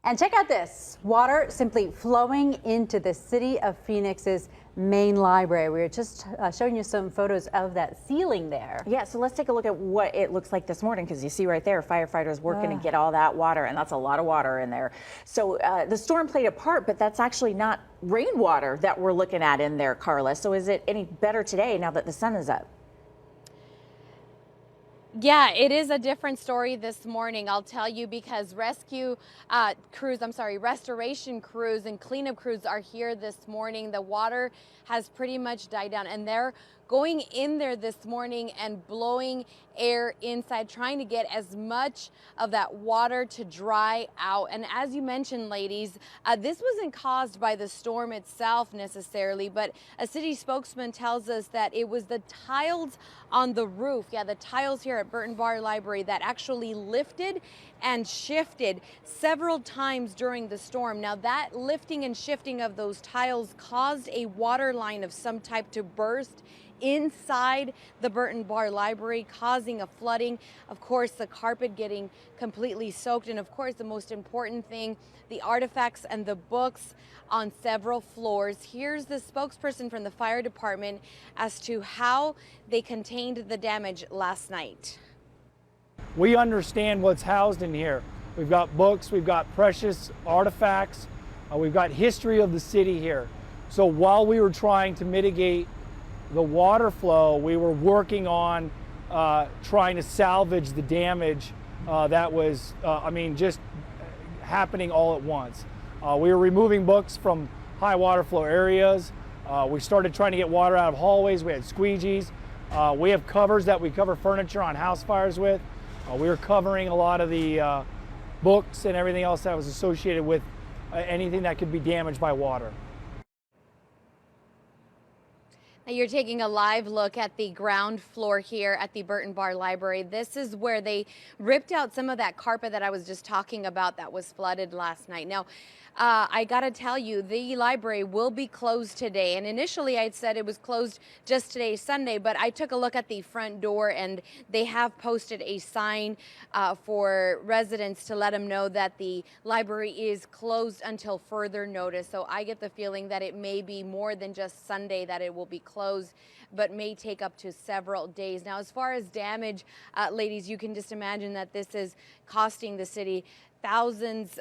And check out this, water simply flowing into the city of Phoenix's main library. We were just showing you some photos of that ceiling there. Yeah, so let's take a look at what it looks like this morning, because you see right there, firefighters working to get all that water, and that's a lot of water in there. So the storm played a part, but that's actually not rainwater that we're looking at in there, Carla. So is it any better today now that the sun is up? Yeah, it is a different story this morning, I'll tell you, because restoration crews and cleanup crews are here this morning. The water has pretty much died down, and they're going in there this morning and blowing air inside, trying to get as much of that water to dry out. And as you mentioned, ladies, this wasn't caused by the storm itself necessarily, but a city spokesman tells us that it was the tiles on the roof, the tiles here at Burton Barr Library, that actually lifted and shifted several times during the storm. Now, that lifting and shifting of those tiles caused a water line of some type to burst inside the Burton Barr Library, causing a flooding. Of course, the carpet getting completely soaked, and of course, the most important thing, the artifacts and the books on several floors. Here's the spokesperson from the fire department as to how they contained the damage last night. We understand what's housed in here. We've got books, we've got precious artifacts, we've got history of the city here. So while we were trying to mitigate the water flow, we were working on trying to salvage the damage that was, just happening all at once. We were removing books from high water flow areas. We started trying to get water out of hallways. We had squeegees. We have covers that we cover furniture on house fires with. We were covering a lot of the books and everything else that was associated with anything that could be damaged by water. Now you're taking a live look at the ground floor here at the Burton Barr Library. This is where they ripped out some of that carpet that I was just talking about that was flooded last night. Now, I gotta tell you, the library will be closed today. And initially I'd said it was closed just today, Sunday, but I took a look at the front door and they have posted a sign for residents to let them know that the library is closed until further notice. So I get the feeling that it may be more than just Sunday that it will be closed, but may take up to several days. Now, as far as damage, ladies, you can just imagine that this is costing the city thousands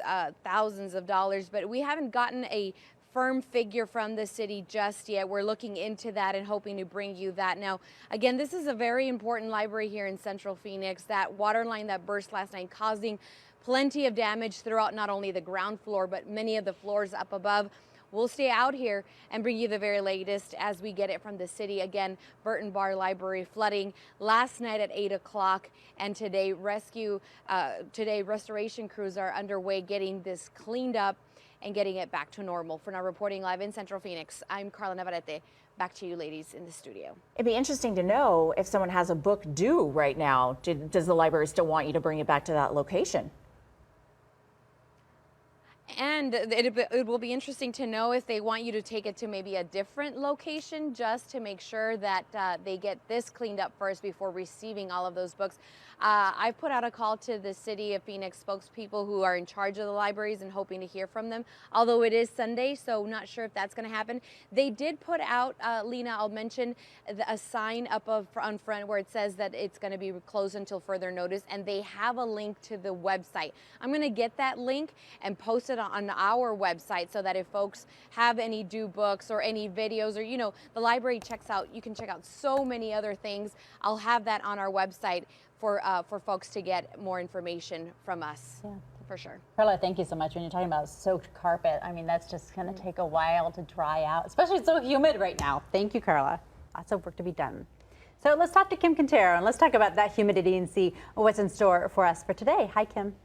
of dollars, but we haven't gotten a firm figure from the city just yet. We're looking into that and hoping to bring you that. Now, again, this is a very important library here in Central Phoenix. That water line that burst last night causing plenty of damage throughout not only the ground floor, but many of the floors up above. We'll stay out here and bring you the very latest as we get it from the city. Again, Burton Barr Library flooding last night at 8 o'clock, and today restoration crews are underway getting this cleaned up and getting it back to normal. For now, reporting live in Central Phoenix, I'm Carla Navarrete. Back to you, ladies, in the studio. It'd be interesting to know if someone has a book due right now. Does the library still want you to bring it back to that location? And it will be interesting to know if they want you to take it to maybe a different location just to make sure that they get this cleaned up first before receiving all of those books. I've put out a call to the City of Phoenix spokespeople who are in charge of the libraries and hoping to hear from them, although it is Sunday, so not sure if that's going to happen. They did put out, Lena, I'll mention, a sign up on front where it says that it's going to be closed until further notice, and they have a link to the website. I'm going to get that link and post it on our website so that if folks have any due books or any videos, or the library you can check out so many other things. I'll have that on our website for folks to get more information from us. Yeah, for sure. Carla, thank you so much. When you're talking about soaked carpet, I mean, that's just going to take a while to dry out, especially it's so humid right now. Thank you, Carla. Lots of work to be done. So let's talk to Kim Quintero and let's talk about that humidity and see what's in store for us for today. Hi, Kim.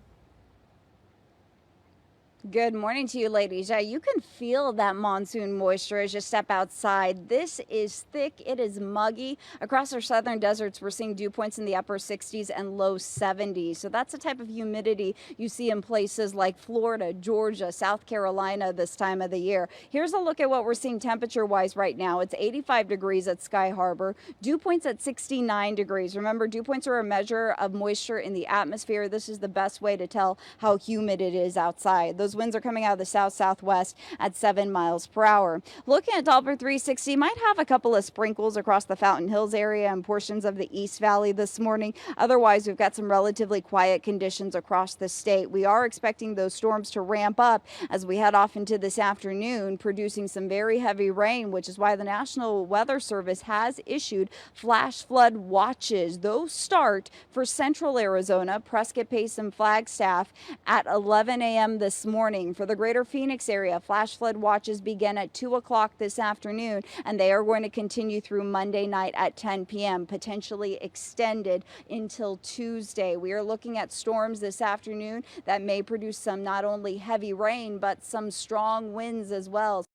Good morning to you, ladies. You can feel that monsoon moisture as you step outside. This is thick. It is muggy. Across our southern deserts, we're seeing dew points in the upper 60s and low 70s. So that's the type of humidity you see in places like Florida, Georgia, South Carolina this time of the year. Here's a look at what we're seeing temperature-wise right now. It's 85 degrees at Sky Harbor. Dew points at 69 degrees. Remember, dew points are a measure of moisture in the atmosphere. This is the best way to tell how humid it is outside. Those Those winds are coming out of the south-southwest at 7 miles per hour. Looking at Doppler 360, might have a couple of sprinkles across the Fountain Hills area and portions of the East Valley this morning. Otherwise, we've got some relatively quiet conditions across the state. We are expecting those storms to ramp up as we head off into this afternoon, producing some very heavy rain, which is why the National Weather Service has issued flash flood watches. Those start for central Arizona, Prescott, Pace, and Flagstaff at 11 a.m. this morning. For the greater Phoenix area, flash flood watches begin at 2 o'clock this afternoon, and they are going to continue through Monday night at 10 p.m., potentially extended until Tuesday. We are looking at storms this afternoon that may produce some not only heavy rain, but some strong winds as well.